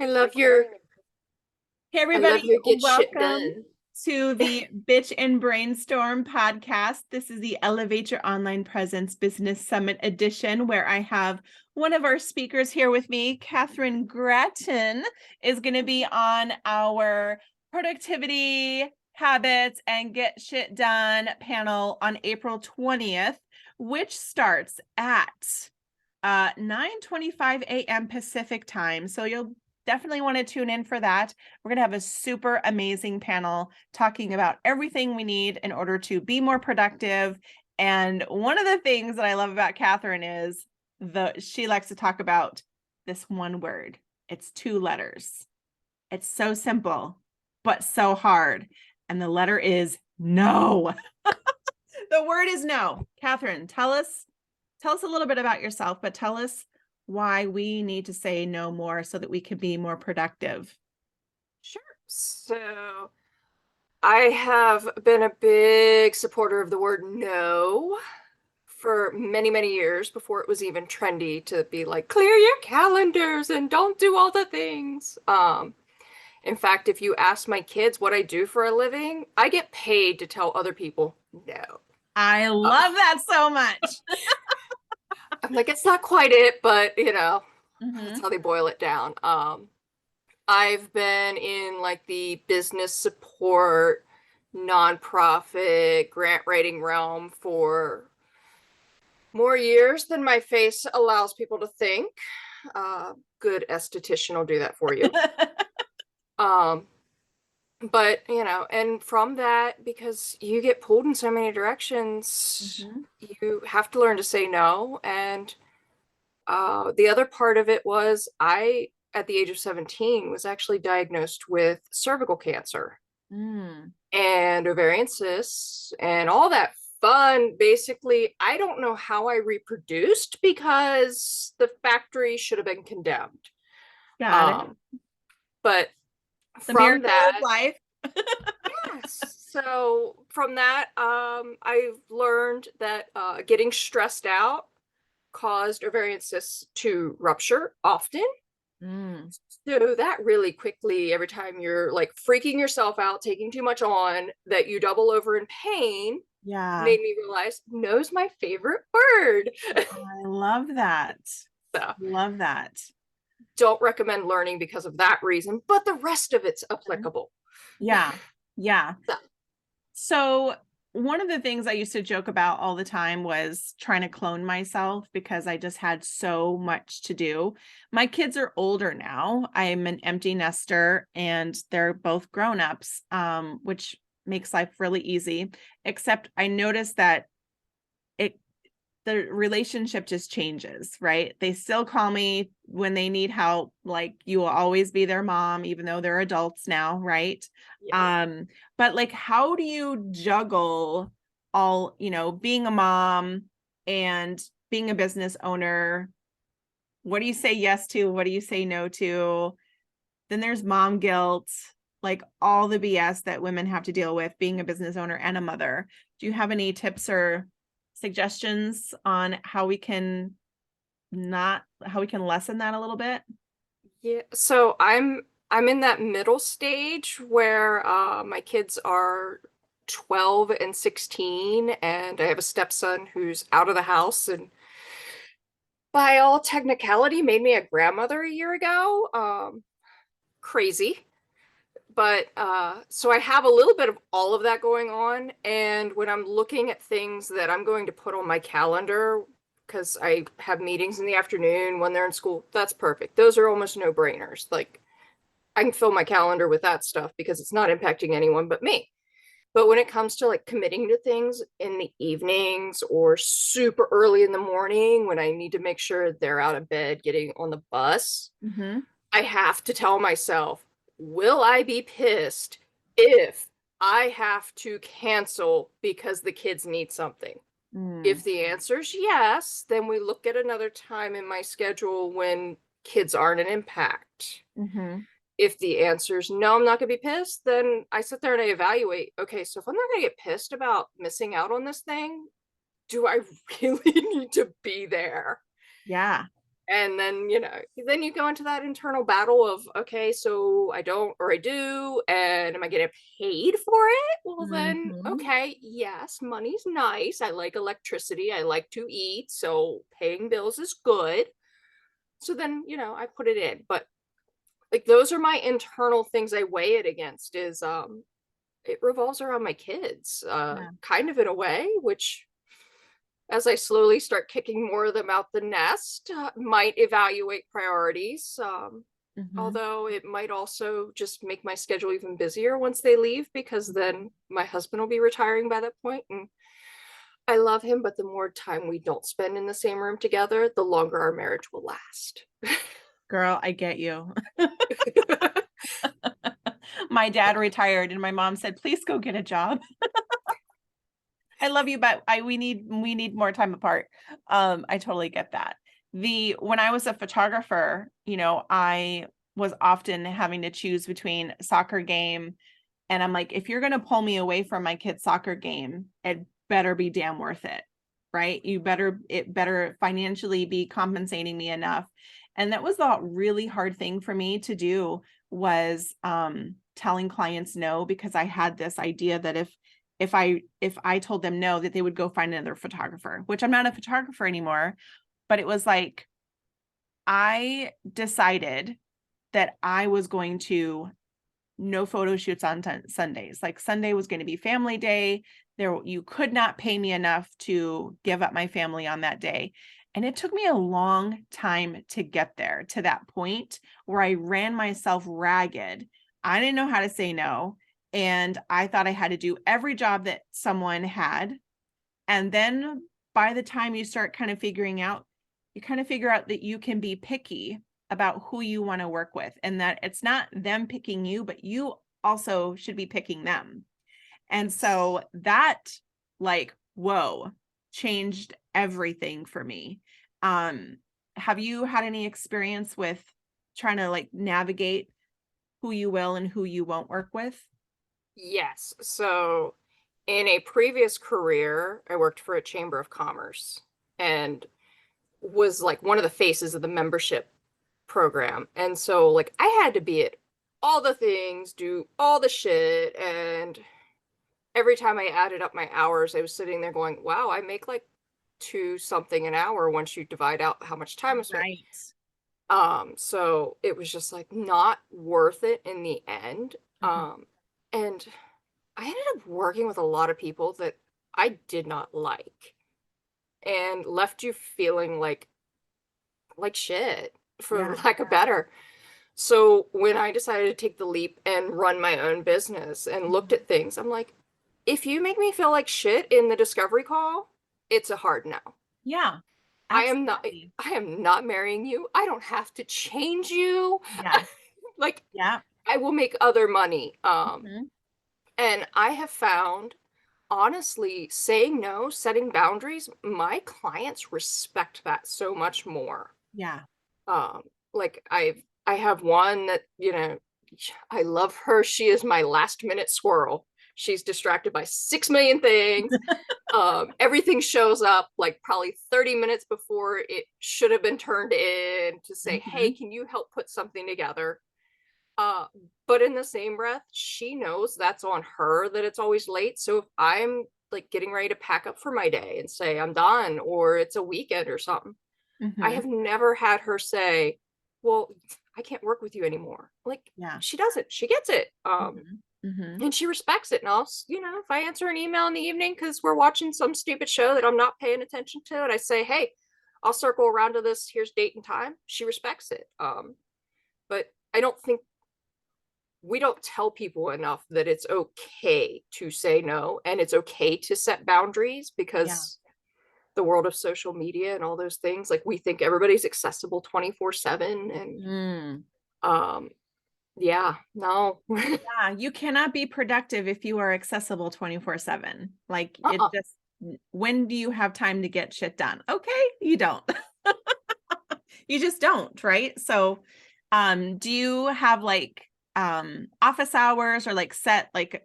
I love your Hey, I love everybody, your get shit welcome done. to the Bitch and Brainstorm podcast. This is the Elevate Your Online Presence Business Summit edition, where I have one of our speakers here with me. Kathyrn Gratton is going to be on our productivity habits and get shit done panel on April 20th, which starts at 9:25 a.m. Pacific time. So you'll definitely want to tune in for that. We're going to have a super amazing panel talking about everything we need in order to be more productive. And one of the things that I love about Kathyrn is she likes to talk about this one word. It's 2 letters. It's so simple, but so hard. And the letter is no. The word is no. Kathyrn, tell us a little bit about yourself, but tell us why we need to say no more so that we can be more productive. Sure. So I have been a big supporter of the word no for many, many years before it was even trendy to be like, clear your calendars and don't do all the things. In fact, if you ask my kids what I do for a living, I get paid to tell other people no. I Uh, love that so much. I'm like, it's not quite it, but that's Mm-hmm. how they boil it down. I've been in like the business support, nonprofit, grant writing realm for more years than my face allows people to think. Good esthetician will do that for you. Um, but and from that, because you get pulled in so many directions, Mm-hmm. you have to learn to say no. And the other part of it was at the age of 17, was actually diagnosed with cervical cancer Mm. and ovarian cysts and all that fun. Basically, I don't know how I reproduced because the factory should have been condemned. Got it. Um, but The from miracle of that, life. yes. So from that, I've learned that getting stressed out caused ovarian cysts to rupture often. Mm. So that really quickly, every time you're like freaking yourself out, taking too much on, that you double over in pain, Yeah, made me realize no's my favorite word. I love that. So Love that. don't recommend learning because of that reason, but the rest of it's Mhm. applicable. Yeah, yeah. So, So one of the things I used to joke about all the time was trying to clone myself because I just had so much to do. My kids are older now. I'm an empty nester and they're both grown-ups, which makes life really easy. Except I noticed that it the relationship just changes, right? They still call me when they need help, like you will always be their mom, even though they're adults now, right? yeah. Um, but like, how do you juggle all, being a mom and being a business owner? What do you say yes to? What do you say no to? Then there's mom guilt, like all the BS that women have to deal with being a business owner and a mother. Do you have any tips or suggestions on how we can lessen that a little bit? Yeah. So I'm in that middle stage where my kids are 12 and 16, and I have a stepson who's out of the house and by all technicality made me a grandmother a year ago. Crazy. But so I have a little bit of all of that going on. And when I'm looking at things that I'm going to put on my calendar, because I have meetings in the afternoon when they're in school, that's perfect. Those are almost no-brainers. Like I can fill my calendar with that stuff because it's not impacting anyone but me. But when it comes to like committing to things in the evenings or super early in the morning when I need to make sure they're out of bed getting on the bus, Mm-hmm. I have to tell myself, will I be pissed if I have to cancel because the kids need something? Mm. If the answer is yes, then we look at another time in my schedule when kids aren't an impact. Mm-hmm. If the answer is no, I'm not going to be pissed, then I sit there and I evaluate, okay, so if I'm not going to get pissed about missing out on this thing, do I really need to be there? Yeah. And then, then you go into that internal battle of, okay, so I don't or I do, and am I getting paid for it? Well, then, Mhm. okay, yes, money's nice. I like electricity. I like to eat. So paying bills is good. So then, I put it in. But like those are my internal things I weigh it against is it revolves around my kids, Yeah. kind of in a way, which as I slowly start kicking more of them out the nest, might evaluate priorities. Mhm. Although it might also just make my schedule even busier once they leave, because then my husband will be retiring by that point, and I love him, but the more time we don't spend in the same room together, the longer our marriage will last. Girl, I get you. My dad retired and my mom said, "Please go get a job." I love you, but we need more time apart. I totally get that. When I was a photographer, I was often having to choose between a soccer game, and I'm like, if you're gonna pull me away from my kid's soccer game, it better be damn worth it, right? It better financially be compensating me enough. And that was the really hard thing for me to do, was telling clients no, because I had this idea that if I told them no, that they would go find another photographer, which I'm not a photographer anymore. But it was like, I decided that I was going to no photo shoots on Sundays. Like Sunday was going to be family day. You could not pay me enough to give up my family on that day. And it took me a long time to get there, to that point where I ran myself ragged. I didn't know how to say no. And I thought I had to do every job that someone had. And then by the time you kind of figure out that you can be picky about who you want to work with, and that it's not them picking you, but you also should be picking them. And so that, like, whoa, changed everything for me. Um, have you had any experience with trying to like navigate who you will and who you won't work with? Yes. So in a previous career, I worked for a chamber of commerce and was like one of the faces of the membership program. And so like I had to be at all the things, do all the shit, and every time I added up my hours, I was sitting there going, "Wow, I make like two something an hour once you divide out how much time I spent." Right. So it was just like not worth it in the end. Mhm. And I ended up working with a lot of people that I did not like and left you feeling like shit, for Yeah. lack of better. So when I decided to take the leap and run my own business and looked Mhm. at things, I'm like, if you make me feel like shit in the discovery call, it's a hard no. Yeah, I am not absolutely. I am not marrying you. I don't have to change you. Yeah. Like Yeah. I will make other money. Mhm. And I have found, honestly, saying no, setting boundaries, my clients respect that so much more. Yeah. Um, like I have one that, I love her. She is my last minute squirrel. She's distracted by 6 million things. Everything shows up like probably 30 minutes before it should have been turned in to say, "Hey, Mhm. can you help put something together?" Uh, but in the same breath, she knows that's on her that it's always late. So if I'm like getting ready to pack up for my day and say I'm done, or it's a weekend or something, I Mhm. have never had her say, "Well, I can't work with you anymore." Like Yeah. she doesn't. She gets it. Mhm. Mhm. And she respects it. And I'll, if I answer an email in the evening because we're watching some stupid show that I'm not paying attention to, and I say, "Hey, I'll circle around to this. Here's date and time." She respects it. But I don't think we don't tell people enough that it's okay to say no and it's okay to set boundaries, Yeah. because the world of social media and all those things, like we think everybody's accessible 24/7, and Mm. um yeah, no. Yeah, you cannot be productive if you are accessible 24/7. Like, it Uh-uh. just, when do you have time to get shit done? Okay, you don't. You just don't, right? So, do you have like office hours, or like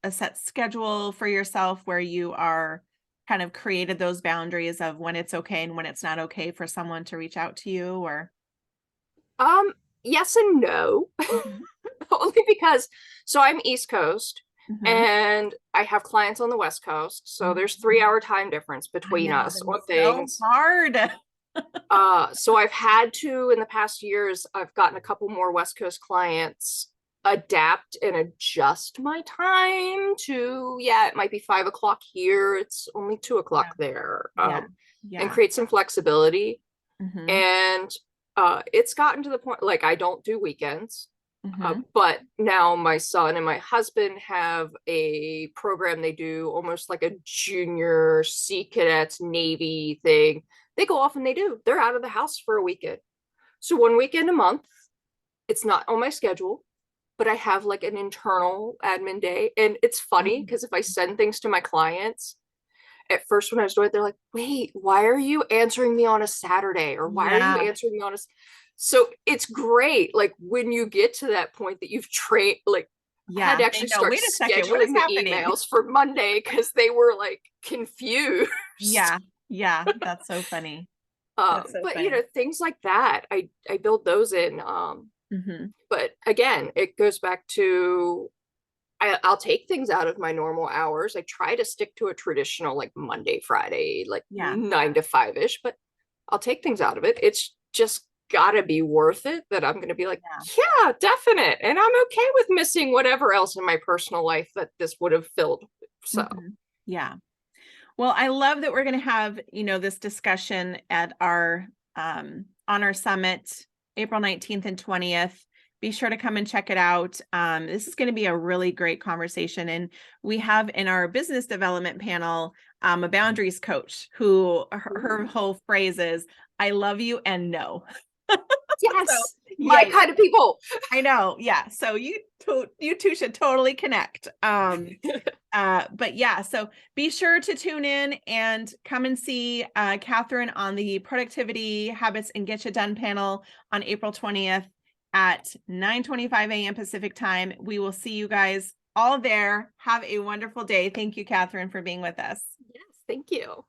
a set schedule for yourself where you are kind of created those boundaries of when it's okay and when it's not okay for someone to reach out to you, or? Yes and no. Mhm. Only because, so I'm East Coast Mhm. and I have clients on the West Coast. So there's Mhm. 3 hour time difference I between know, us that on is so things. hard. So I've had to, in the past years, I've gotten a couple more West Coast clients adapt and adjust my time to, yeah, it might be 5 o'clock here, it's only 2 o'clock Yeah, there, yeah, and yeah. create some flexibility. Mhm. And it's gotten to the point, like, I don't do weekends. Mhm. But now my son and my husband have a program they do, almost like a junior Sea Cadets Navy thing. They go off and they do. They're out of the house for a weekend. So one weekend a month, it's not on my schedule, but I have like an internal admin day. And it's funny Mhm. because if I send things to my clients, at first when I was doing it, they're like, wait, why are you answering me on a Saturday? Or why are you Yeah, answering me on a so it's great, like when you get to that point that you've trained, like I had yeah. to They actually know, start wait a second, what is scheduling the happening? emails for Monday because they were like confused. Yeah, yeah, that's so funny. That's so But funny. things like that, I build those in. Mhm. But again, it goes back to I'll take things out of my normal hours. I try to stick to a traditional like Monday, Friday, like Yeah, 9 to 5 ish, but I'll take things out of it. It's just gotta be worth it that I'm gonna be like, yeah. yeah, definite. And I'm okay with missing whatever else in my personal life that this would have filled. So Mhm. Yeah. Well, I love that we're going to have, this discussion at our on our summit, April 19th and 20th. Be sure to come and check it out. This is going to be a really great conversation. And we have in our business development panel a boundaries coach who her ooh, whole phrase is, I love you and no. So yes, yeah, my kind of people. I know. Yeah. So you two should totally connect. But yeah, so be sure to tune in and come and see Kathyrn on the Productivity Habits and Get You Done panel on April 20th at 9:25 a.m. Pacific time. We will see you guys all there. Have a wonderful day. Thank you, Kathyrn, for being with us. Yes, thank you.